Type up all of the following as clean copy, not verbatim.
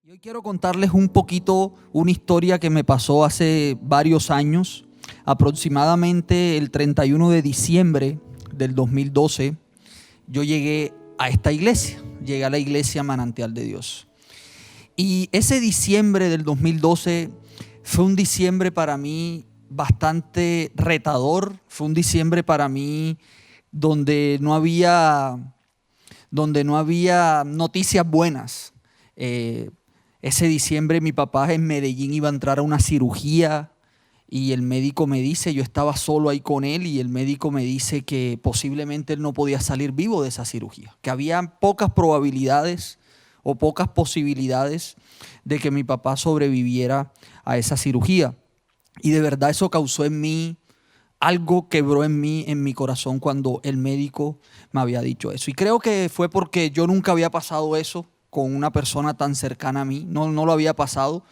Y hoy quiero contarles un poquito una historia que me pasó hace varios años, aproximadamente el 31 de diciembre del 2012. Yo llegué a esta iglesia, llegué a la iglesia Manantial de Dios. Y ese diciembre del 2012 fue un diciembre para mí bastante retador, fue un diciembre para mí donde no había noticias buenas. Ese diciembre mi papá en Medellín iba a entrar a una cirugía y el médico me dice, yo estaba solo ahí con él y el médico me dice que posiblemente él no podía salir vivo de esa cirugía, que había pocas probabilidades o pocas posibilidades de que mi papá sobreviviera a esa cirugía. Y de verdad eso causó en mí, algo quebró en mí, en mi corazón cuando el médico me había dicho eso. Y creo que fue porque yo nunca había pasado eso con una persona tan cercana a mí, no lo había pasado.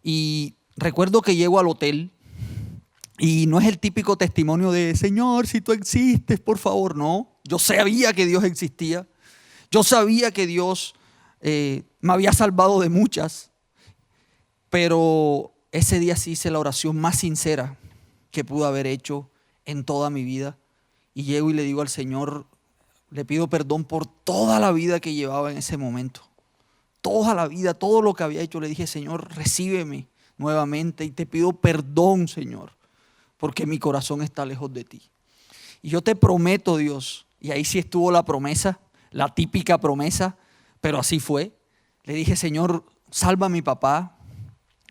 Y recuerdo que llego al hotel y no es el típico testimonio de Señor, si tú existes, por favor, no. Yo sabía que Dios existía, yo sabía que Dios me había salvado de muchas, pero ese día sí hice la oración más sincera que pude haber hecho en toda mi vida. Y llego y le digo al Señor, le pido perdón por toda la vida que llevaba en ese momento. Toda la vida, todo lo que había hecho, le dije, Señor, recíbeme nuevamente y te pido perdón, Señor, porque mi corazón está lejos de ti. Y yo te prometo, Dios, y ahí sí estuvo la promesa, la típica promesa, pero así fue. Le dije, Señor, salva a mi papá,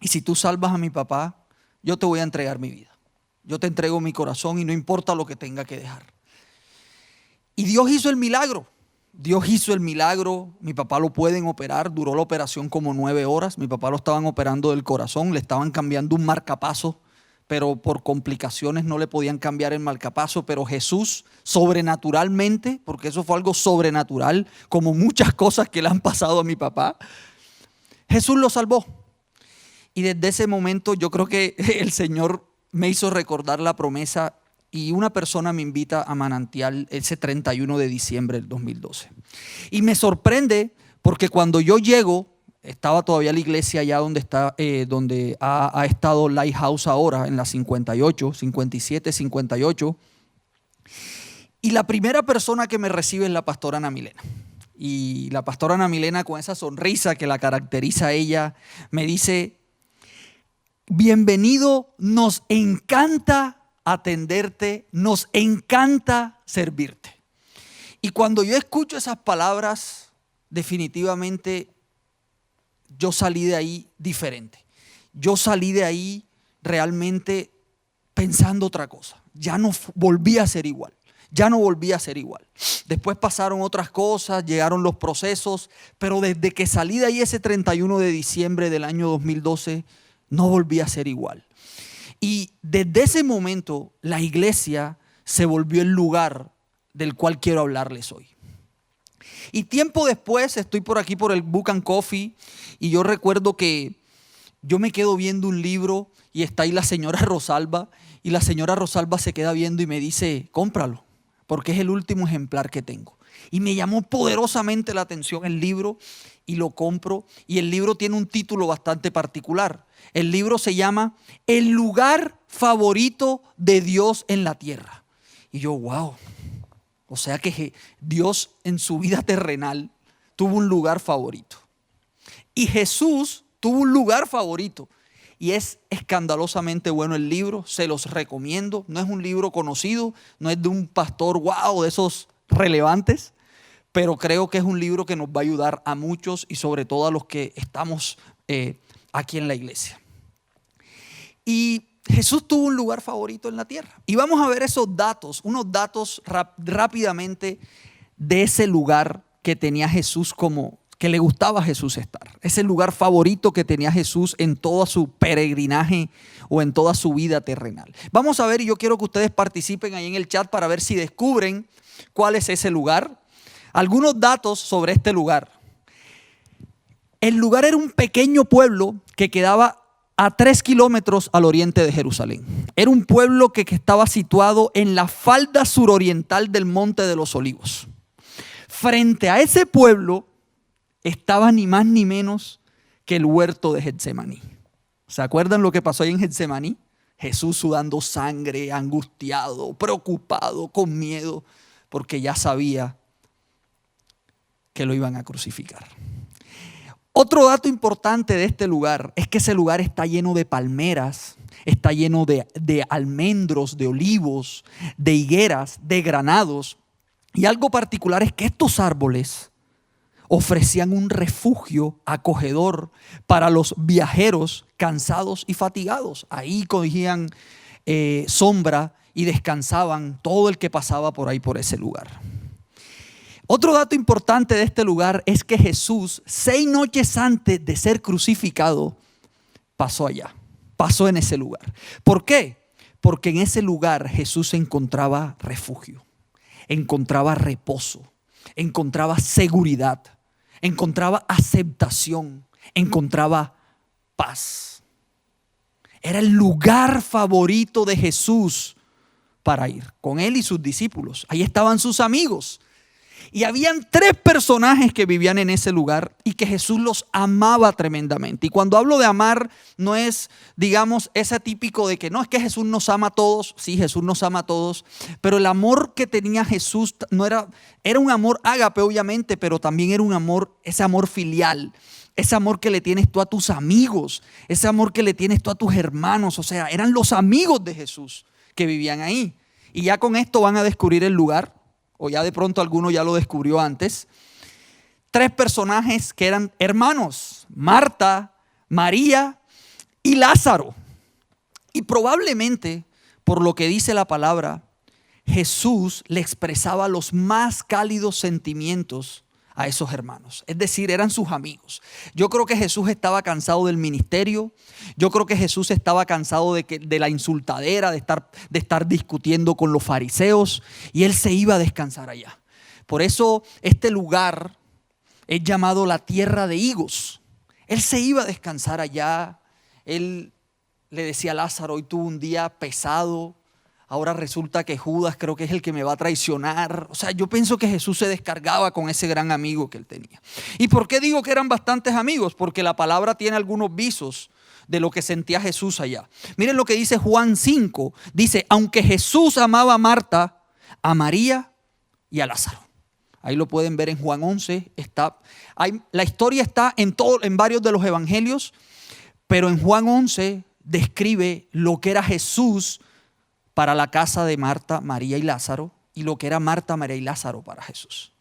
y si tú salvas a mi papá, yo te voy a entregar mi vida. Yo te entrego mi corazón y no importa lo que tenga que dejar. Y Dios hizo el milagro. Dios hizo el milagro. Mi papá lo pueden operar. Duró la operación como 9 horas. Mi papá lo estaban operando del corazón. Le estaban cambiando un marcapaso, pero por complicaciones no le podían cambiar el marcapaso. Pero Jesús, sobrenaturalmente, porque eso fue algo sobrenatural, como muchas cosas que le han pasado a mi papá, Jesús lo salvó. Y desde ese momento yo creo que el Señor me hizo recordar la promesa. Y una persona me invita a Manantial ese 31 de diciembre del 2012. Y me sorprende porque cuando yo llego, estaba todavía la iglesia allá donde ha estado Lighthouse ahora, en la 58, 57, 58. Y la primera persona que me recibe es la pastora Ana Milena. Y la pastora Ana Milena, con esa sonrisa que la caracteriza a ella, me dice, bienvenido, nos encanta atenderte, nos encanta servirte. Y cuando yo escucho esas palabras, definitivamente yo salí de ahí diferente. Yo salí de ahí realmente pensando otra cosa. Ya no volví a ser igual. Ya no volví a ser igual. Después pasaron otras cosas, llegaron los procesos, pero desde que salí de ahí ese 31 de diciembre del año 2012, no volví a ser igual. Y desde ese momento la iglesia se volvió el lugar del cual quiero hablarles hoy. Y tiempo después estoy por aquí por el Book and Coffee y yo recuerdo que yo me quedo viendo un libro y está ahí la señora Rosalba y la señora Rosalba se queda viendo y me dice, cómpralo porque es el último ejemplar que tengo. Y me llamó poderosamente la atención el libro y lo compro. Y el libro tiene un título bastante particular. El libro se llama El lugar favorito de Dios en la tierra. Y yo, wow. O sea que Dios en su vida terrenal tuvo un lugar favorito. Y Jesús tuvo un lugar favorito. Y es escandalosamente bueno el libro. Se los recomiendo. No es un libro conocido. No es de un pastor, wow, de esos relevantes. Pero creo que es un libro que nos va a ayudar a muchos y sobre todo a los que estamos aquí en la iglesia. Y Jesús tuvo un lugar favorito en la tierra. Y vamos a ver esos datos, unos datos rápidamente de ese lugar que tenía Jesús que le gustaba a Jesús estar. Ese lugar favorito que tenía Jesús en todo su peregrinaje o en toda su vida terrenal. Vamos a ver y yo quiero que ustedes participen ahí en el chat para ver si descubren cuál es ese lugar. Algunos datos sobre este lugar. El lugar era un pequeño pueblo que quedaba a 3 kilómetros al oriente de Jerusalén. Era un pueblo que estaba situado en la falda suroriental del Monte de los Olivos. Frente a ese pueblo estaba ni más ni menos que el huerto de Getsemaní. ¿Se acuerdan lo que pasó ahí en Getsemaní? Jesús sudando sangre, angustiado, preocupado, con miedo, porque ya sabía que lo iban a crucificar. Otro dato importante de este lugar es que ese lugar está lleno de palmeras, está lleno de almendros, de olivos, de higueras, de granados. Y algo particular es que estos árboles ofrecían un refugio acogedor para los viajeros cansados y fatigados. Ahí cogían sombra y descansaban todo el que pasaba por ahí, por ese lugar. Otro dato importante de este lugar es que Jesús, 6 noches antes de ser crucificado, pasó allá, pasó en ese lugar. ¿Por qué? Porque en ese lugar Jesús encontraba refugio, encontraba reposo, encontraba seguridad, encontraba aceptación, encontraba paz. Era el lugar favorito de Jesús para ir con él y sus discípulos. Ahí estaban sus amigos. Y habían 3 personajes que vivían en ese lugar y que Jesús los amaba tremendamente. Y cuando hablo de amar, no es, digamos, ese típico de que no es que Jesús nos ama a todos. Sí, Jesús nos ama a todos. Pero el amor que tenía Jesús no era un amor ágape, obviamente, pero también era un amor, ese amor filial. Ese amor que le tienes tú a tus amigos. Ese amor que le tienes tú a tus hermanos. O sea, eran los amigos de Jesús que vivían ahí. Y ya con esto van a descubrir el lugar. O ya de pronto alguno ya lo descubrió antes. 3 personajes que eran hermanos: Marta, María y Lázaro. Y probablemente, por lo que dice la palabra, Jesús le expresaba los más cálidos sentimientos a esos hermanos. Es decir, eran sus amigos. Yo creo que Jesús estaba cansado del ministerio. Yo creo que Jesús estaba cansado de la insultadera, de estar discutiendo con los fariseos. Y él se iba a descansar allá. Por eso este lugar es llamado la tierra de higos. Él se iba a descansar allá. Él le decía a Lázaro: hoy tuve un día pesado. Ahora resulta que Judas creo que es el que me va a traicionar. O sea, yo pienso que Jesús se descargaba con ese gran amigo que él tenía. ¿Y por qué digo que eran bastantes amigos? Porque la palabra tiene algunos visos de lo que sentía Jesús allá. Miren lo que dice Juan 5. Dice: aunque Jesús amaba a Marta, a María y a Lázaro. Ahí lo pueden ver en Juan 11. La historia está en varios de los evangelios, pero en Juan 11 describe lo que era Jesús para la casa de Marta, María y Lázaro, y lo que era Marta, María y Lázaro para Jesús.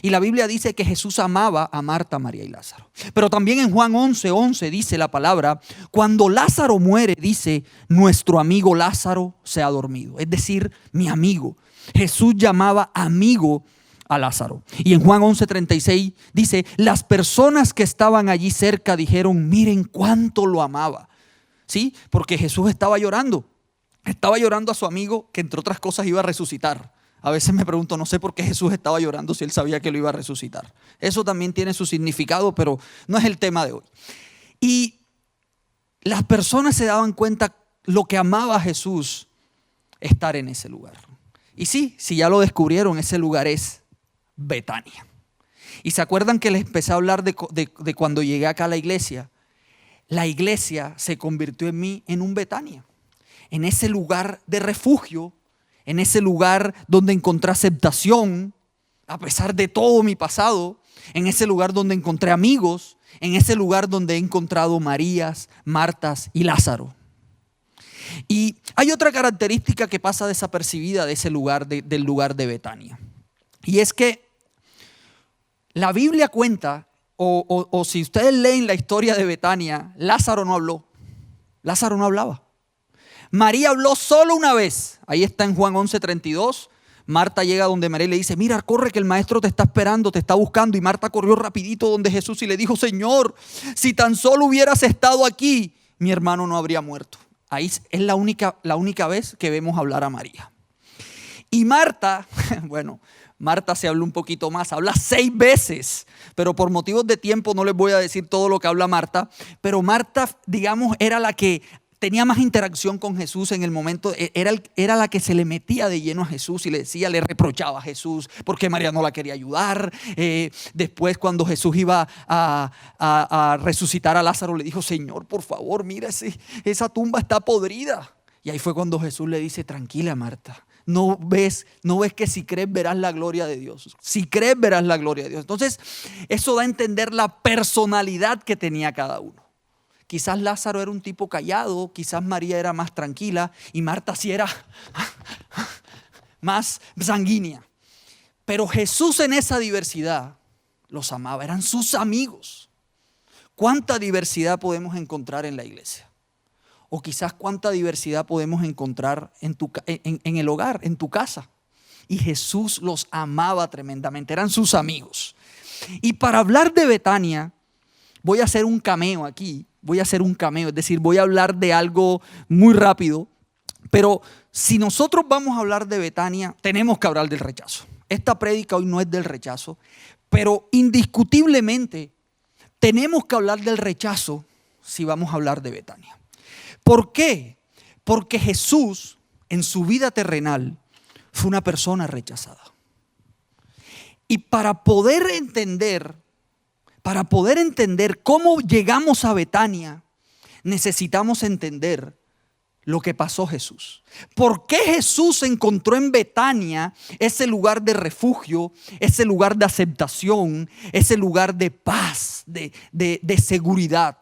Y la Biblia dice que Jesús amaba a Marta, María y Lázaro. Pero también en Juan 11:11 dice la palabra: cuando Lázaro muere, dice, nuestro amigo Lázaro se ha dormido. Es decir, mi amigo. Jesús llamaba amigo a Lázaro. Y en Juan 11:36 dice: las personas que estaban allí cerca dijeron: miren cuánto lo amaba. ¿Sí? Porque Jesús estaba llorando. Estaba llorando a su amigo que entre otras cosas iba a resucitar. A veces me pregunto, no sé por qué Jesús estaba llorando si él sabía que lo iba a resucitar. Eso también tiene su significado, pero no es el tema de hoy. Y las personas se daban cuenta lo que amaba a Jesús estar en ese lugar. Y sí, si ya lo descubrieron, ese lugar es Betania. Y se acuerdan que les empecé a hablar de cuando llegué acá a la iglesia. La iglesia se convirtió en mí en un Betania. En ese lugar de refugio, en ese lugar donde encontré aceptación, a pesar de todo mi pasado, en ese lugar donde encontré amigos, en ese lugar donde he encontrado Marías, Martas y Lázaro. Y hay otra característica que pasa desapercibida de ese lugar, del lugar de Betania. Y es que la Biblia cuenta, o si ustedes leen la historia de Betania, Lázaro no habló. Lázaro no hablaba. María habló solo una vez. Ahí está en Juan 11:32. Marta llega donde María y le dice: mira, corre que el maestro te está esperando, te está buscando. Y Marta corrió rapidito donde Jesús y le dijo: Señor, si tan solo hubieras estado aquí, mi hermano no habría muerto. Ahí es la única vez que vemos hablar a María. Y Marta, bueno, Marta se habló un poquito más, habla 6 veces, pero por motivos de tiempo no les voy a decir todo lo que habla Marta. Pero Marta, digamos, era la que tenía más interacción con Jesús en el momento, era la que se le metía de lleno a Jesús y le reprochaba a Jesús porque María no la quería ayudar. Después, cuando Jesús iba a resucitar a Lázaro, le dijo: Señor, por favor, mira, esa tumba está podrida. Y ahí fue cuando Jesús le dice: tranquila, Marta, no ves que si crees verás la gloria de Dios. Si crees verás la gloria de Dios. Entonces, eso da a entender la personalidad que tenía cada uno. Quizás Lázaro era un tipo callado, quizás María era más tranquila y Marta sí era más sanguínea. Pero Jesús, en esa diversidad, los amaba, eran sus amigos. ¿Cuánta diversidad podemos encontrar en la iglesia? O quizás cuánta diversidad podemos encontrar en el hogar, en tu casa. Y Jesús los amaba tremendamente, eran sus amigos. Y para hablar de Betania, voy a hacer un cameo aquí. Es decir, voy a hablar de algo muy rápido. Pero si nosotros vamos a hablar de Betania, tenemos que hablar del rechazo. Esta prédica hoy no es del rechazo, pero indiscutiblemente tenemos que hablar del rechazo si vamos a hablar de Betania. ¿Por qué? Porque Jesús, en su vida terrenal, fue una persona rechazada. Y para poder entender cómo llegamos a Betania, necesitamos entender lo que pasó Jesús. ¿Por qué Jesús encontró en Betania ese lugar de refugio, ese lugar de aceptación, ese lugar de paz, de seguridad?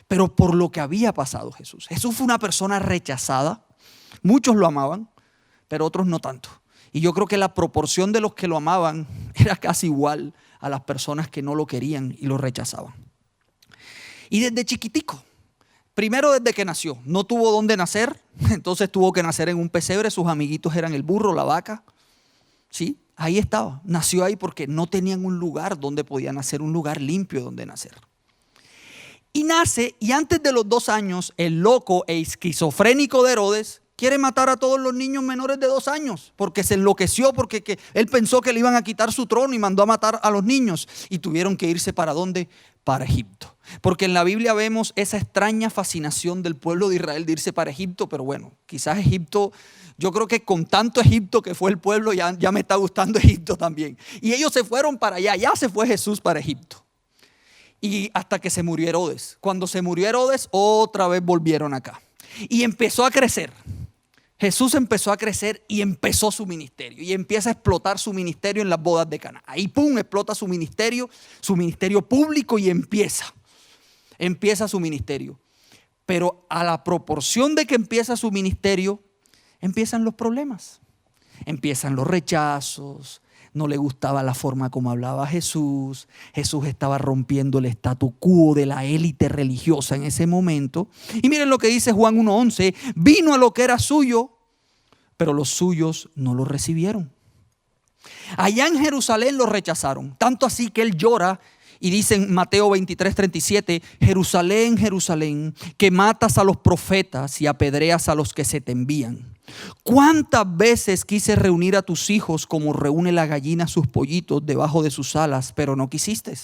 Pero por lo que había pasado Jesús. Jesús fue una persona rechazada. Muchos lo amaban, pero otros no tanto. Y yo creo que la proporción de los que lo amaban era casi igual a las personas que no lo querían y lo rechazaban. Y desde chiquitico, primero desde que nació, no tuvo dónde nacer, entonces tuvo que nacer en un pesebre. Sus amiguitos eran el burro, la vaca. ¿Sí? Ahí estaba, nació ahí porque no tenían un lugar donde podía nacer, un lugar limpio donde nacer. Y nace, y antes de los 2 años, el loco e esquizofrénico de Herodes quiere matar a todos los niños menores de 2 años, porque se enloqueció, porque él pensó que le iban a quitar su trono y mandó a matar a los niños. Y tuvieron que irse ¿para dónde? Para Egipto. Porque en la Biblia vemos esa extraña fascinación del pueblo de Israel de irse para Egipto, pero bueno, quizás Egipto, yo creo que con tanto Egipto que fue el pueblo, ya me está gustando Egipto también. Y ellos se fueron para allá, ya se fue Jesús para Egipto. Y hasta que se murió Herodes. Cuando se murió Herodes, otra vez volvieron acá. Y empezó a crecer. Jesús empezó a crecer y empezó su ministerio. Y empieza a explotar su ministerio en las bodas de Caná. Ahí pum, explota su ministerio público y empieza su ministerio. Pero a la proporción de que empieza su ministerio, empiezan los problemas. Empiezan los rechazos. No le gustaba la forma como hablaba Jesús. Jesús estaba rompiendo el statu quo de la élite religiosa en ese momento. Y miren lo que dice Juan 1:11. Vino a lo que era suyo, pero los suyos no lo recibieron. Allá en Jerusalén lo rechazaron. Tanto así que él llora y dice en Mateo 23:37, Jerusalén, Jerusalén, que matas a los profetas y apedreas a los que se te envían. ¿Cuántas veces quise reunir a tus hijos como reúne la gallina sus pollitos debajo de sus alas, pero no quisiste?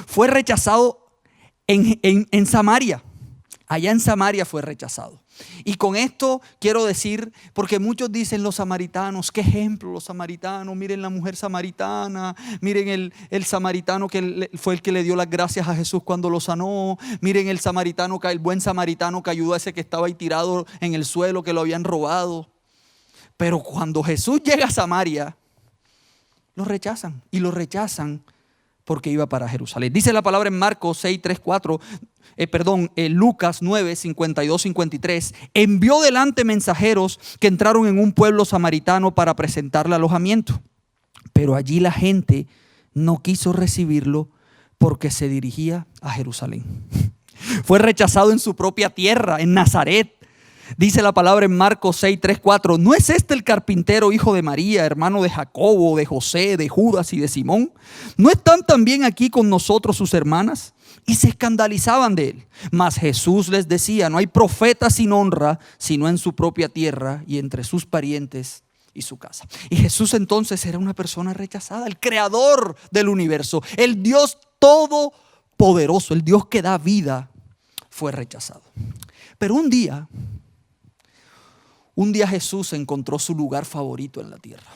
Fue rechazado en Samaria. Allá en Samaria fue rechazado. Y con esto quiero decir, porque muchos dicen los samaritanos, qué ejemplo los samaritanos, miren la mujer samaritana, miren el samaritano que fue el que le dio las gracias a Jesús cuando lo sanó, miren el buen samaritano que ayudó a ese que estaba ahí tirado en el suelo, que lo habían robado. Pero cuando Jesús llega a Samaria, lo rechazan, y lo rechazan porque iba para Jerusalén. Dice la palabra en Marcos 6:3-4, Lucas 9:52-53, envió delante mensajeros que entraron en un pueblo samaritano para presentarle alojamiento. Pero allí la gente no quiso recibirlo porque se dirigía a Jerusalén. Fue rechazado en su propia tierra, en Nazaret. Dice la palabra en Marcos 6:3-4, ¿no es este el carpintero, hijo de María, hermano de Jacobo, de José, de Judas y de Simón? ¿No están también aquí con nosotros sus hermanas? Y se escandalizaban de él. Mas Jesús les decía, no hay profeta sin honra, sino en su propia tierra y entre sus parientes y su casa. Y Jesús entonces era una persona rechazada, el creador del universo, el Dios todopoderoso, el Dios que da vida, fue rechazado. Pero un día Jesús encontró su lugar favorito en la tierra.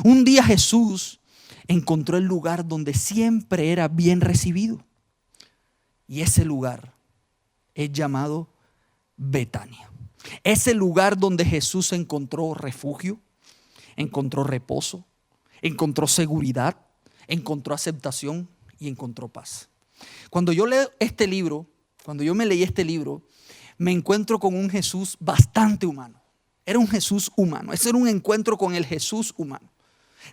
Un día Jesús encontró el lugar donde siempre era bien recibido. Y ese lugar es llamado Betania. Ese lugar donde Jesús encontró refugio, encontró reposo, encontró seguridad, encontró aceptación y encontró paz. Cuando yo leo este libro, cuando yo me leí este libro, me encuentro con un Jesús bastante humano. Era un Jesús humano. Ese era un encuentro con el Jesús humano.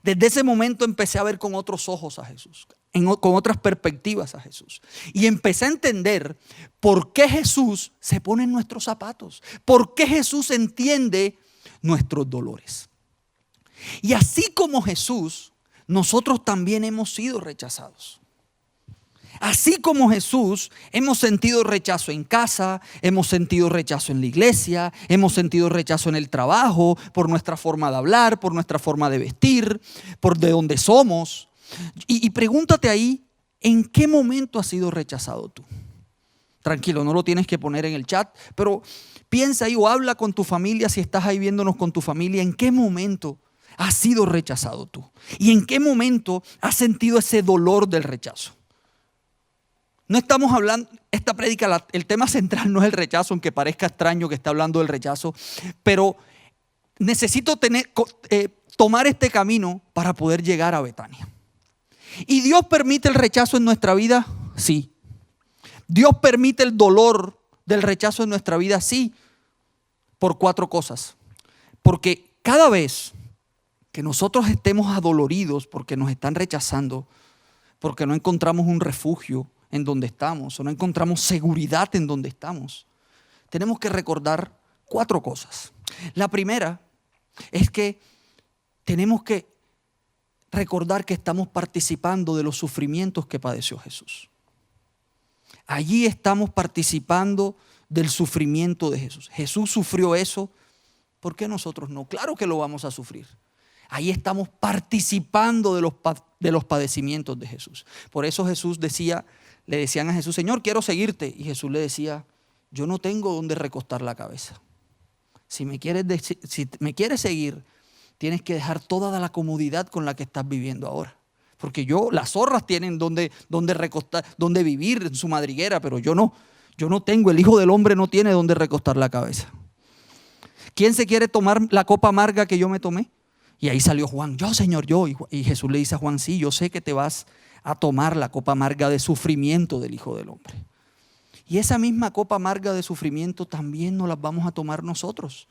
Desde ese momento empecé a ver con otros ojos a Jesús, con otras perspectivas a Jesús. Y empecé a entender por qué Jesús se pone en nuestros zapatos, por qué Jesús entiende nuestros dolores. Y así como Jesús, nosotros también hemos sido rechazados. Así como Jesús, hemos sentido rechazo en casa, hemos sentido rechazo en la iglesia, hemos sentido rechazo en el trabajo, por nuestra forma de hablar, por nuestra forma de vestir, por de dónde somos. Y pregúntate ahí, ¿en qué momento has sido rechazado tú? Tranquilo, no lo tienes que poner en el chat, pero piensa ahí o habla con tu familia, si estás ahí viéndonos con tu familia, ¿en qué momento has sido rechazado tú? ¿Y en qué momento has sentido ese dolor del rechazo? No estamos hablando, esta prédica, el tema central no es el rechazo, aunque parezca extraño que esté hablando del rechazo, pero necesito tomar este camino para poder llegar a Betania. ¿Y Dios permite el rechazo en nuestra vida? Sí. ¿Dios permite el dolor del rechazo en nuestra vida? Sí. Por 4 cosas. Porque cada vez que nosotros estemos adoloridos porque nos están rechazando, porque no encontramos un refugio en donde estamos o no encontramos seguridad en donde estamos, tenemos que recordar 4 cosas. La primera es que tenemos que recordar que estamos participando de los sufrimientos que padeció Jesús. Allí estamos participando del sufrimiento de Jesús. Jesús sufrió eso, ¿por qué nosotros no? Claro que lo vamos a sufrir. Ahí estamos participando de los padecimientos de Jesús. Por eso le decían a Jesús, Señor, quiero seguirte. Y Jesús le decía, yo no tengo donde recostar la cabeza. Si me quieres seguir, tienes que dejar toda la comodidad con la que estás viviendo ahora. Porque las zorras tienen donde recostar, donde vivir en su madriguera, pero yo no tengo, el Hijo del Hombre no tiene donde recostar la cabeza. ¿Quién se quiere tomar la copa amarga que yo me tomé? Y ahí salió Juan, yo Señor, yo. Y Jesús le dice a Juan, sí, yo sé que te vas a tomar la copa amarga de sufrimiento del Hijo del Hombre. Y esa misma copa amarga de sufrimiento también nos la vamos a tomar nosotros.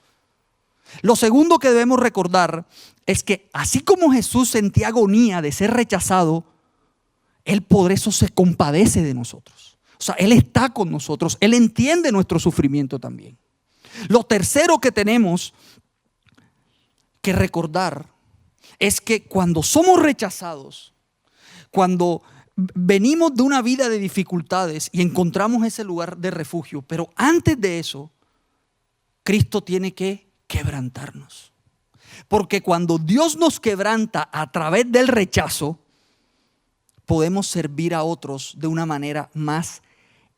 Lo segundo que debemos recordar es que así como Jesús sentía agonía de ser rechazado, Él por eso se compadece de nosotros. O sea, Él está con nosotros, Él entiende nuestro sufrimiento también. Lo tercero que tenemos que recordar es que cuando somos rechazados, cuando venimos de una vida de dificultades y encontramos ese lugar de refugio, pero antes de eso, Cristo tiene que quebrantarnos. Porque cuando Dios nos quebranta a través del rechazo, podemos servir a otros de una manera más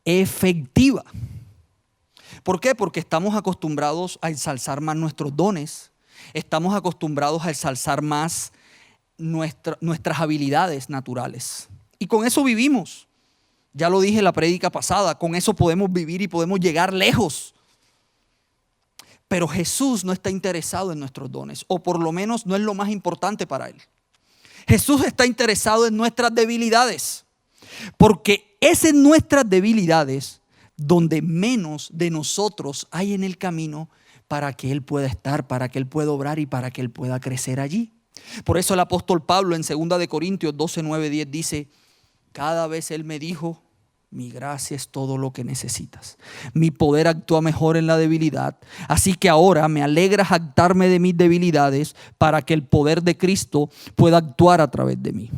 efectiva. ¿Por qué? Porque estamos acostumbrados a ensalzar más nuestros dones. Estamos acostumbrados a ensalzar más nuestras habilidades naturales. Y con eso vivimos. Ya lo dije en la prédica pasada, con eso podemos vivir y podemos llegar lejos. Pero Jesús no está interesado en nuestros dones, o por lo menos no es lo más importante para Él. Jesús está interesado en nuestras debilidades, porque es en nuestras debilidades donde menos de nosotros hay en el camino para que Él pueda estar, para que Él pueda obrar y para que Él pueda crecer allí. Por eso el apóstol Pablo en 2 Corintios 12, 9, 10 dice, cada vez Él me dijo, mi gracia es todo lo que necesitas. Mi poder actúa mejor en la debilidad. Así que ahora me alegra jactarme de mis debilidades para que el poder de Cristo pueda actuar a través de mí.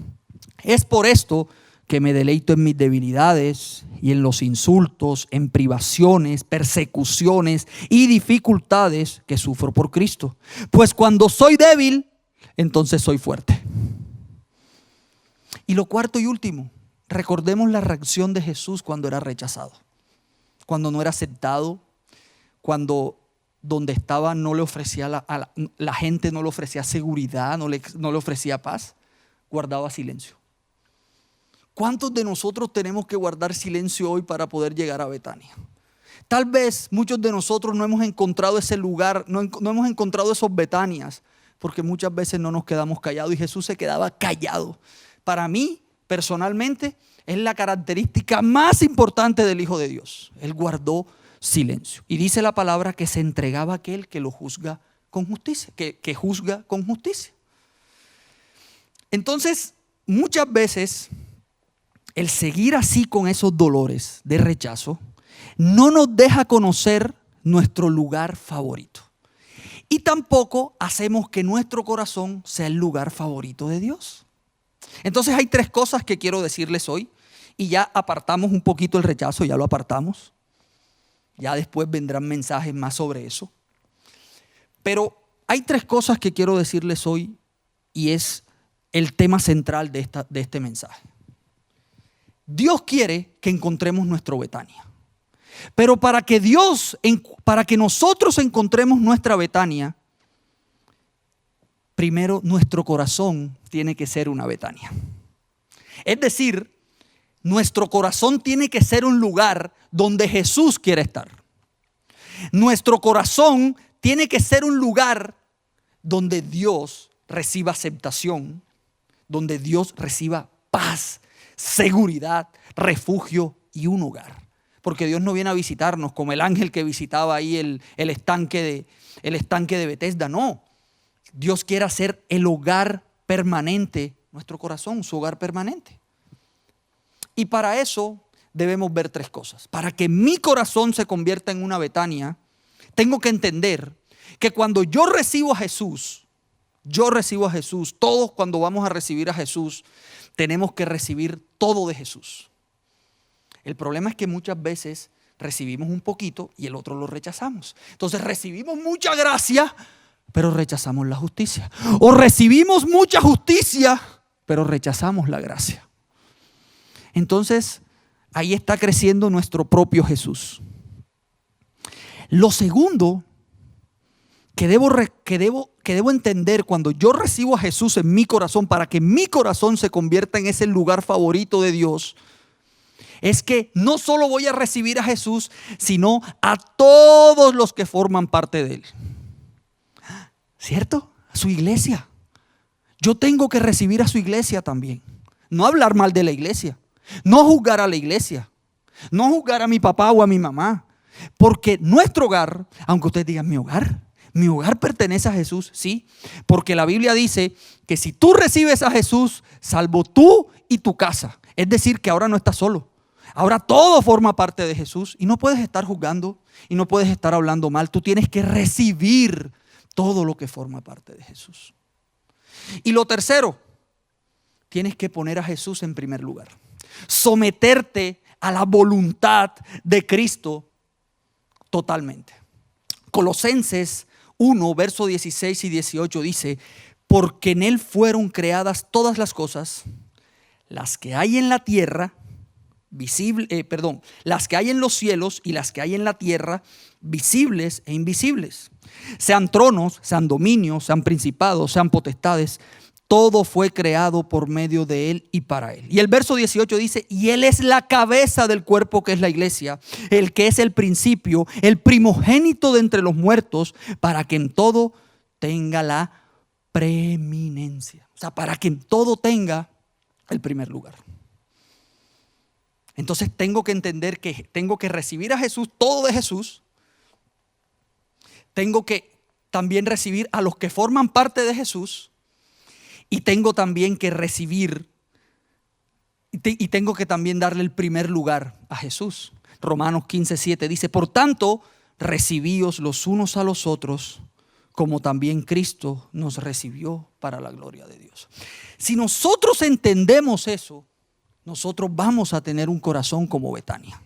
Es por esto que me deleito en mis debilidades y en los insultos, en privaciones, persecuciones y dificultades que sufro por Cristo. Pues cuando soy débil, entonces soy fuerte. Y lo cuarto y último, recordemos la reacción de Jesús cuando era rechazado, cuando no era aceptado, cuando donde estaba no le ofrecía la gente no le ofrecía seguridad, no le ofrecía paz, guardaba silencio. ¿Cuántos de nosotros tenemos que guardar silencio hoy para poder llegar a Betania? Tal vez muchos de nosotros no hemos encontrado ese lugar, no hemos encontrado esos Betanias, porque muchas veces no nos quedamos callados y Jesús se quedaba callado. Para mí, personalmente, es la característica más importante del Hijo de Dios. Él guardó silencio. Y dice la palabra que se entregaba a aquel que lo juzga con justicia, que juzga con justicia. Entonces, muchas veces, el seguir así con esos dolores de rechazo no nos deja conocer nuestro lugar favorito. Y tampoco hacemos que nuestro corazón sea el lugar favorito de Dios. Entonces hay 3 cosas que quiero decirles hoy. Y ya apartamos un poquito el rechazo, ya lo apartamos. Ya después vendrán mensajes más sobre eso. Pero hay 3 cosas que quiero decirles hoy y es el tema central de este mensaje. Dios quiere que encontremos nuestro Betania. Pero para que nosotros encontremos nuestra Betania, primero nuestro corazón tiene que ser una Betania. Es decir, nuestro corazón tiene que ser un lugar donde Jesús quiere estar. Nuestro corazón tiene que ser un lugar donde Dios reciba aceptación, donde Dios reciba paz, seguridad, refugio y un hogar. Porque Dios no viene a visitarnos como el ángel que visitaba ahí el estanque de Betesda. No, Dios quiere hacer el hogar permanente, nuestro corazón, su hogar permanente. Y para eso debemos ver 3 cosas. Para que mi corazón se convierta en una Betania, tengo que entender que cuando yo recibo a Jesús, todos cuando vamos a recibir a Jesús, tenemos que recibir todo de Jesús. El problema es que muchas veces recibimos un poquito y el otro lo rechazamos. Entonces recibimos mucha gracia, pero rechazamos la justicia. O recibimos mucha justicia, pero rechazamos la gracia. Entonces, ahí está creciendo nuestro propio Jesús. Lo segundo que debo entender cuando yo recibo a Jesús en mi corazón, para que mi corazón se convierta en ese lugar favorito de Dios, es que no solo voy a recibir a Jesús, sino a todos los que forman parte de Él. ¿Cierto? A su iglesia. Yo tengo que recibir a su iglesia también. No hablar mal de la iglesia. No juzgar a la iglesia. No juzgar a mi papá o a mi mamá. Porque nuestro hogar, aunque ustedes digan mi hogar pertenece a Jesús, sí. Porque la Biblia dice que si tú recibes a Jesús, salvo tú y tu casa. Es decir, que ahora no estás solo. Ahora todo forma parte de Jesús y no puedes estar juzgando y no puedes estar hablando mal. Tú tienes que recibir todo lo que forma parte de Jesús. Y lo tercero, tienes que poner a Jesús en primer lugar. Someterte a la voluntad de Cristo totalmente. Colosenses 1, verso 16 y 18 dice: porque en Él fueron creadas todas las cosas, las que hay en la tierra, las que hay en los cielos y las que hay en la tierra, visibles e invisibles. Sean tronos, sean dominios, sean principados, sean potestades, todo fue creado por medio de Él y para Él. Y el verso 18 dice: y Él es la cabeza del cuerpo que es la iglesia, el que es el principio, el primogénito de entre los muertos, para que en todo tenga la preeminencia. O sea, para que en todo tenga el primer lugar. Entonces tengo que entender que tengo que recibir a Jesús, todo de Jesús. Tengo que también recibir a los que forman parte de Jesús. Y tengo también que recibir y tengo que también darle el primer lugar a Jesús. Romanos 15:7 dice: por tanto, recibíos los unos a los otros, como también Cristo nos recibió para la gloria de Dios. Si nosotros entendemos eso, nosotros vamos a tener un corazón como Betania.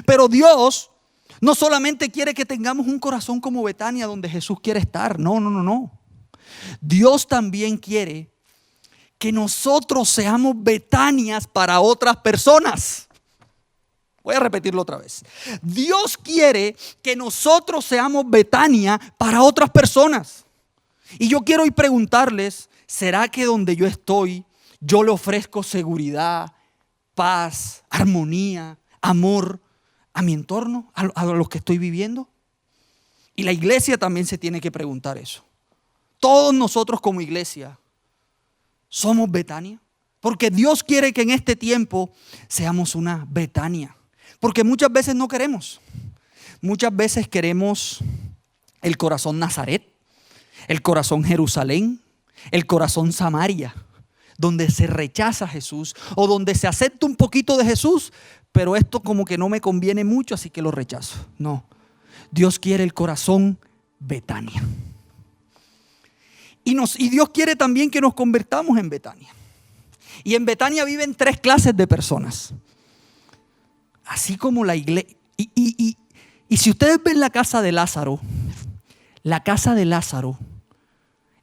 Pero Dios no solamente quiere que tengamos un corazón como Betania donde Jesús quiere estar. No. Dios también quiere que nosotros seamos Betanias para otras personas. Voy a repetirlo otra vez. Dios quiere que nosotros seamos Betania para otras personas. Y yo quiero hoy preguntarles, ¿será que donde yo estoy, yo le ofrezco seguridad, paz, armonía, amor a mi entorno, a los que estoy viviendo? Y la iglesia también se tiene que preguntar eso. Todos nosotros como iglesia somos Betania, porque Dios quiere que en este tiempo seamos una Betania. Porque muchas veces no queremos. Muchas veces queremos el corazón Nazaret, el corazón Jerusalén, el corazón Samaria, donde se rechaza a Jesús o donde se acepta un poquito de Jesús, pero esto como que no me conviene mucho, así que lo rechazo. No, Dios quiere el corazón Betania. Y Dios quiere también que nos convertamos en Betania. Y en Betania viven 3 clases de personas. Así como la iglesia. Y si ustedes ven la casa de Lázaro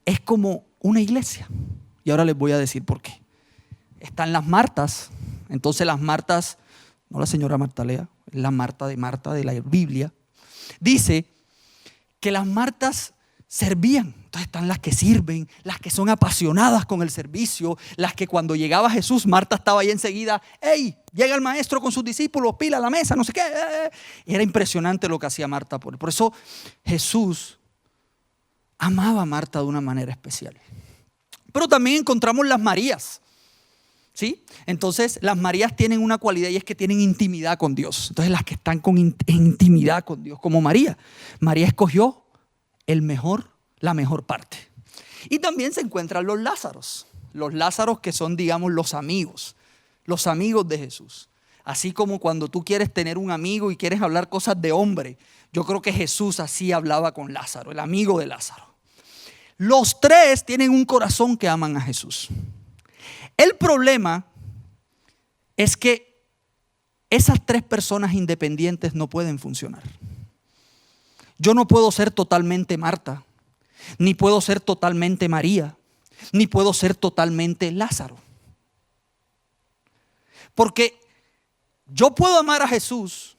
es como una iglesia. Y ahora les voy a decir por qué. Están las Martas. Entonces las Martas, no la señora Martalea, es la Marta de la Biblia. Dice que las Martas servían. Entonces están las que sirven, las que son apasionadas con el servicio, las que cuando llegaba Jesús, Marta estaba ahí enseguida, ¡hey! Llega el maestro con sus discípulos, pila a la mesa, no sé qué. Y era impresionante lo que hacía Marta por él. Por eso Jesús amaba a Marta de una manera especial. Pero también encontramos las Marías, ¿sí? Entonces las Marías tienen una cualidad y es que tienen intimidad con Dios. Entonces las que están en intimidad con Dios, como María. María escogió la mejor parte. Y también se encuentran los Lázaros que son, digamos, los amigos de Jesús. Así como cuando tú quieres tener un amigo y quieres hablar cosas de hombre, yo creo que Jesús así hablaba con Lázaro, el amigo de Lázaro. Los 3 tienen un corazón que aman a Jesús. El problema es que esas 3 personas independientes no pueden funcionar. Yo no puedo ser totalmente Marta, ni puedo ser totalmente María, ni puedo ser totalmente Lázaro. Porque yo puedo amar a Jesús,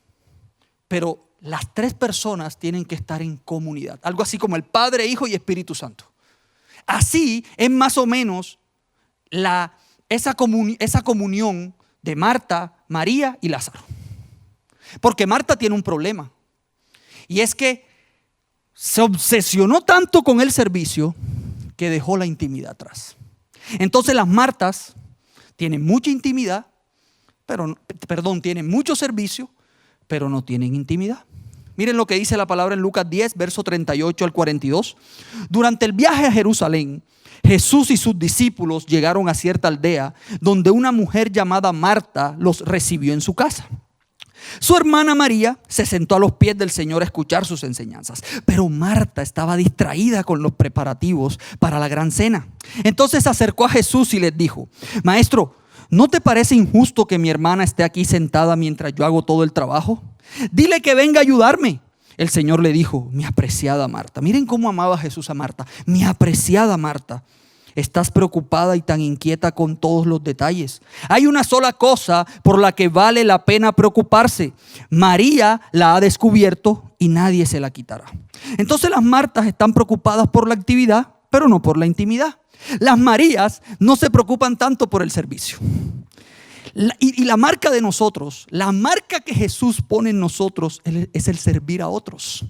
pero las 3 personas tienen que estar en comunidad. Algo así como el Padre, Hijo y Espíritu Santo. Así es más o menos esa comunión de Marta, María y Lázaro. Porque Marta tiene un problema. Y es que se obsesionó tanto con el servicio que dejó la intimidad atrás. Entonces las Martas tienen mucha intimidad, tienen mucho servicio, pero no tienen intimidad. Miren lo que dice la palabra en Lucas 10, verso 38 al 42. Durante el viaje a Jerusalén, Jesús y sus discípulos llegaron a cierta aldea donde una mujer llamada Marta los recibió en su casa. Su hermana María se sentó a los pies del Señor a escuchar sus enseñanzas, pero Marta estaba distraída con los preparativos para la gran cena. Entonces se acercó a Jesús y les dijo: Maestro, ¿no te parece injusto que mi hermana esté aquí sentada mientras yo hago todo el trabajo? Dile que venga a ayudarme. El Señor le dijo: mi apreciada Marta. Miren cómo amaba Jesús a Marta. Mi apreciada Marta, estás preocupada y tan inquieta con todos los detalles. Hay una sola cosa por la que vale la pena preocuparse. María la ha descubierto y nadie se la quitará. Entonces las Martas están preocupadas por la actividad, pero no por la intimidad. Las Marías no se preocupan tanto por el servicio. Y la marca de nosotros, la marca que Jesús pone en nosotros es el servir a otros.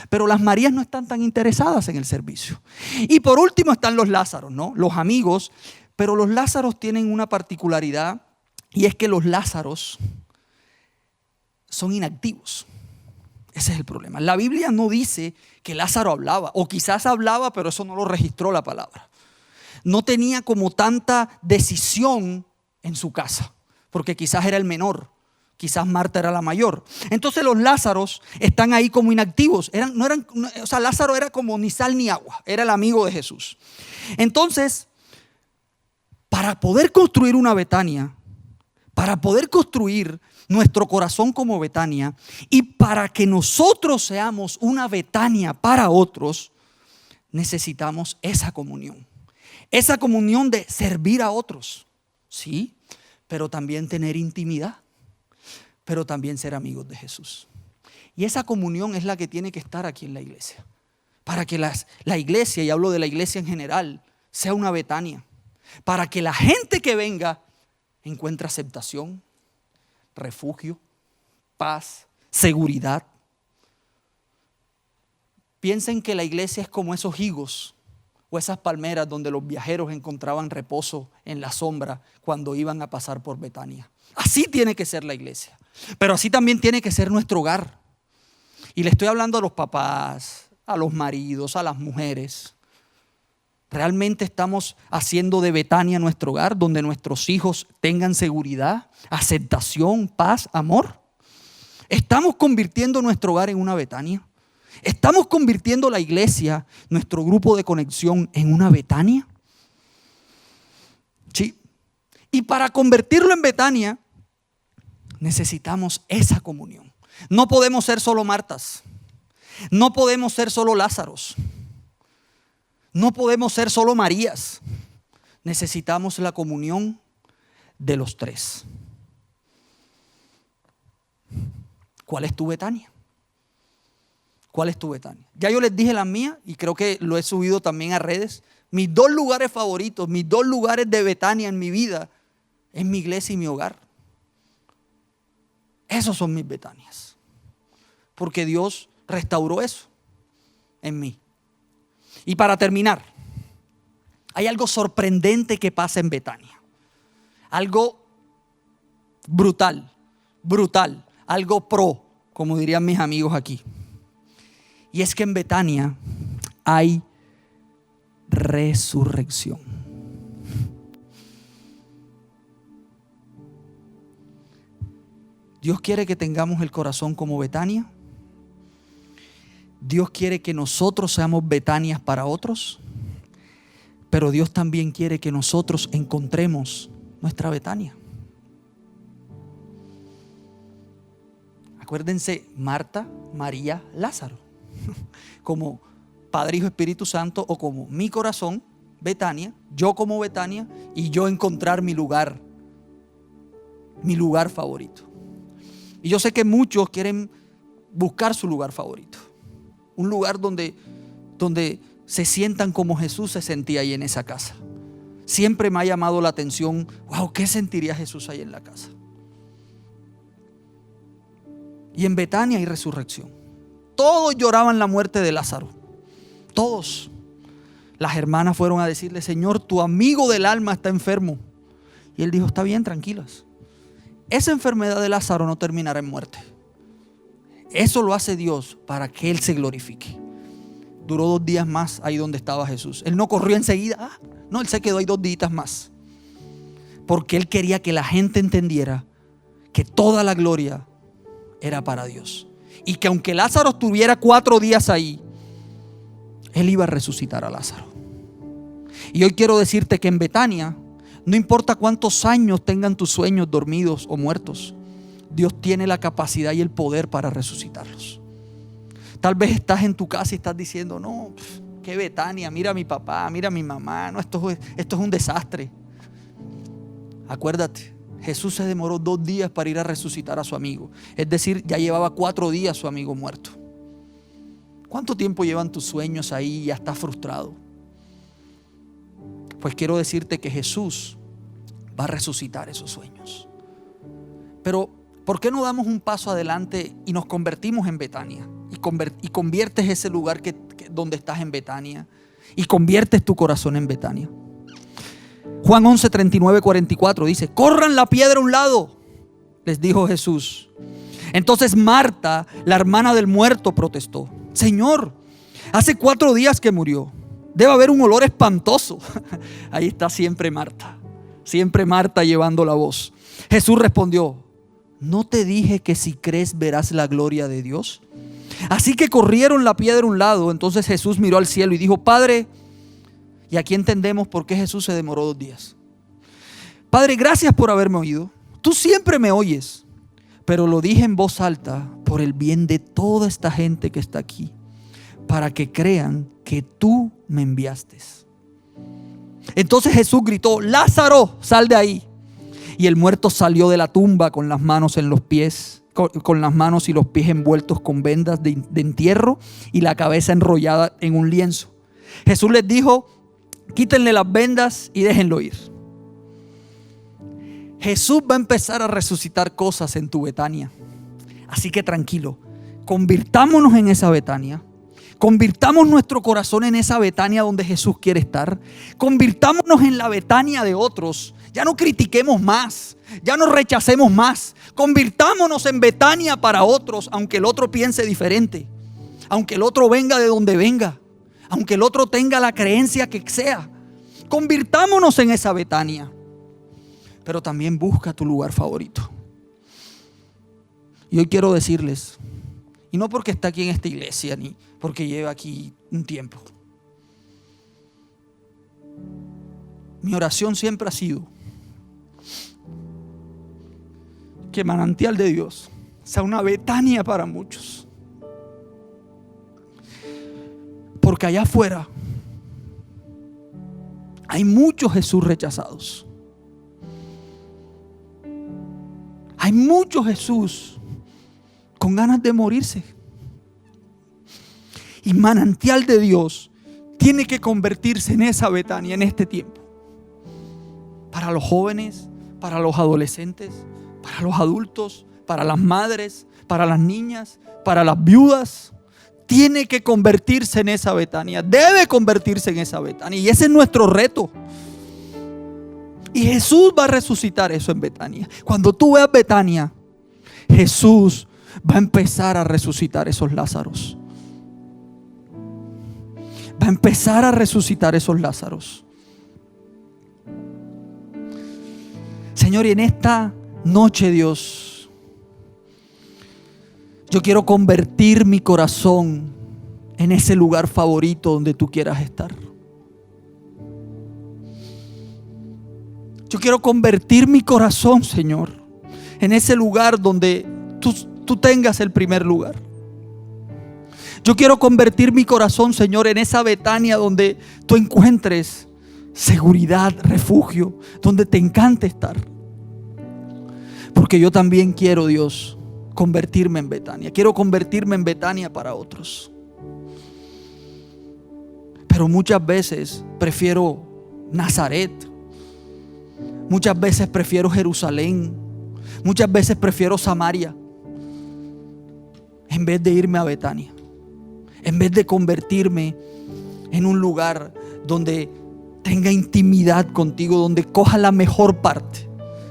Pero las Marías no están tan interesadas en el servicio. Y por último están los Lázaros, ¿no? Los amigos. Pero los Lázaros tienen una particularidad, y es que los Lázaros son inactivos. Ese es el problema. La Biblia no dice que Lázaro hablaba, o quizás hablaba, pero eso no lo registró la palabra. No tenía como tanta decisión en su casa, porque quizás era el menor. Quizás Marta era la mayor. Entonces los Lázaros están ahí como inactivos. Lázaro era como ni sal ni agua. Era el amigo de Jesús. Entonces, para poder construir una Betania, para poder construir nuestro corazón como Betania, y para que nosotros seamos una Betania para otros, necesitamos esa comunión. Esa comunión de servir a otros, sí, pero también tener intimidad. pero también ser amigos de Jesús. Y esa comunión es la que tiene que estar aquí en la iglesia. Para que la iglesia, y hablo de la iglesia en general, sea una Betania. Para que la gente que venga encuentre aceptación, refugio, paz, seguridad. Piensen que la iglesia es como esos higos o esas palmeras donde los viajeros encontraban reposo en la sombra cuando iban a pasar por Betania. Así tiene que ser la iglesia, pero así también tiene que ser nuestro hogar. Y le estoy hablando a los papás, a los maridos, a las mujeres. ¿Realmente estamos haciendo de Betania nuestro hogar, donde nuestros hijos tengan seguridad, aceptación, paz, amor? ¿Estamos convirtiendo nuestro hogar en una Betania? ¿Estamos convirtiendo la iglesia, nuestro grupo de conexión, en una Betania? Sí. Y para convertirlo en Betania, necesitamos esa comunión. No podemos ser solo Martas. No podemos ser solo Lázaros. No podemos ser solo Marías. Necesitamos la comunión de los tres. ¿Cuál es tu Betania? ¿Cuál es tu Betania? Ya yo les dije la mía y creo que lo he subido también a redes. Mis 2 lugares favoritos, mis 2 lugares de Betania en mi vida es mi iglesia y mi hogar. Esos son mis Betanias. Porque Dios restauró eso en mí. Y para terminar, hay algo sorprendente que pasa en Betania. Algo brutal, algo como dirían mis amigos aquí. Y es que en Betania hay resurrección. Dios quiere que tengamos el corazón como Betania. Dios quiere que nosotros seamos Betanias para otros. Pero Dios también quiere que nosotros encontremos nuestra Betania. Acuérdense, Marta, María, Lázaro. Como Padre, Hijo, Espíritu Santo, o como mi corazón, Betania, yo como Betania, y yo encontrar mi lugar favorito. Y yo sé que muchos quieren buscar su lugar favorito. Un lugar donde se sientan como Jesús se sentía ahí en esa casa. Siempre me ha llamado la atención, wow, ¿qué sentiría Jesús ahí en la casa? Y en Betania hay resurrección. Todos lloraban la muerte de Lázaro. Todos. Las hermanas fueron a decirle: Señor, tu amigo del alma está enfermo. Y él dijo: está bien, tranquilas. Esa enfermedad de Lázaro no terminará en muerte. Eso lo hace Dios para que Él se glorifique. Duró 2 días más ahí donde estaba Jesús. Él no corrió enseguida. No, Él se quedó ahí 2 días más. Porque Él quería que la gente entendiera que toda la gloria era para Dios. Y que aunque Lázaro estuviera 4 días ahí, Él iba a resucitar a Lázaro. Y hoy quiero decirte que en Betania, no importa cuántos años tengan tus sueños dormidos o muertos, Dios tiene la capacidad y el poder para resucitarlos. Tal vez estás en tu casa y estás diciendo: no, qué Betania, mira a mi papá, mira a mi mamá, no, esto es un desastre. Acuérdate, Jesús se demoró 2 días para ir a resucitar a su amigo. Es decir, ya llevaba 4 días su amigo muerto. ¿Cuánto tiempo llevan tus sueños ahí y ya estás frustrado? Pues quiero decirte que Jesús va a resucitar esos sueños. Pero ¿por qué no damos un paso adelante y nos convertimos en Betania? Y conviertes ese lugar donde estás en Betania. Y conviertes tu corazón en Betania. Juan 11, 39, 44 dice: corran la piedra a un lado, les dijo Jesús. Entonces Marta, la hermana del muerto, protestó: Señor, hace 4 días que murió. Debe haber un olor espantoso. Ahí está siempre Marta llevando la voz. Jesús respondió: ¿no te dije que si crees verás la gloria de Dios? Así que corrieron la piedra a un lado. Entonces Jesús miró al cielo y dijo: Padre, y aquí entendemos por qué Jesús se demoró 2 días. Padre, gracias por haberme oído. Tú siempre me oyes, pero lo dije en voz alta por el bien de toda esta gente que está aquí, para que crean que tú me enviaste. Entonces Jesús gritó: Lázaro, sal de ahí. Y el muerto salió de la tumba con las manos en los pies con las manos y los pies envueltos con vendas de entierro y la cabeza enrollada en un lienzo. Jesús les dijo: quítenle las vendas y déjenlo ir. Jesús va a empezar a resucitar cosas en tu Betania. Así que tranquilo, convirtámonos en esa Betania. Convirtamos nuestro corazón en esa Betania donde Jesús quiere estar. Convirtámonos en la Betania de otros. Ya no critiquemos más, ya no rechacemos más. Convirtámonos en Betania para otros, aunque el otro piense diferente, aunque el otro venga de donde venga, aunque el otro tenga la creencia que sea. Convirtámonos en esa Betania. Pero también busca tu lugar favorito. Y hoy quiero decirles, y no porque está aquí en esta iglesia, ni porque lleva aquí un tiempo, mi oración siempre ha sido que Manantial de Dios sea una Betania para muchos. Porque allá afuera hay muchos Jesús rechazados. Hay muchos Jesús con ganas de morirse. Y Manantial de Dios tiene que convertirse en esa Betania en este tiempo. Para los jóvenes, para los adolescentes, para los adultos, para las madres, para las niñas, para las viudas. Tiene que convertirse en esa Betania. Debe convertirse en esa Betania. Y ese es nuestro reto. Y Jesús va a resucitar eso en Betania. Cuando tú veas Betania, Jesús va a empezar a resucitar esos Lázaros. Va a empezar a resucitar esos Lázaros. Señor, y en esta noche, Dios, yo quiero convertir mi corazón en ese lugar favorito donde tú quieras estar. Yo quiero convertir mi corazón, Señor, en ese lugar donde tú tengas el primer lugar. Yo quiero convertir mi corazón, Señor, en esa Betania donde tú encuentres seguridad, refugio, donde te encante estar. Porque yo también quiero, Dios, convertirme en Betania. Quiero convertirme en Betania para otros. Pero muchas veces prefiero Nazaret. Muchas veces prefiero Jerusalén. Muchas veces prefiero Samaria, en vez de irme a Betania. En vez de convertirme en un lugar donde tenga intimidad contigo, donde coja la mejor parte.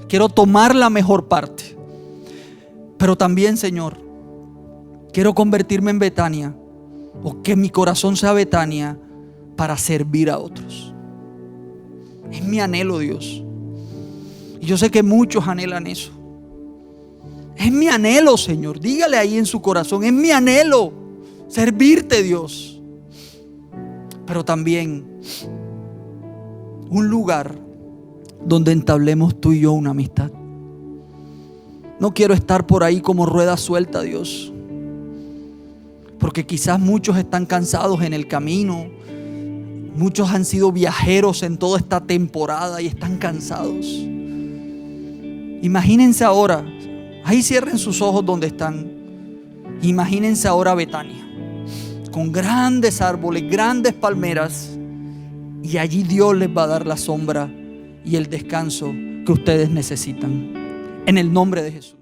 Quiero tomar la mejor parte. Pero también, Señor, quiero convertirme en Betania, o que mi corazón sea Betania, para servir a otros. Es mi anhelo, Dios. Y yo sé que muchos anhelan eso. Es mi anhelo, Señor. Dígale ahí en su corazón: es mi anhelo servirte, Dios. Pero también un lugar donde entablemos tú y yo una amistad. No quiero estar por ahí como rueda suelta, Dios, porque quizás muchos están cansados en el camino. Muchos han sido viajeros en toda esta temporada y están cansados. Imagínense ahora, ahí cierren sus ojos donde están. Imagínense ahora Betania, con grandes árboles, grandes palmeras, y allí Dios les va a dar la sombra y el descanso que ustedes necesitan. En el nombre de Jesús.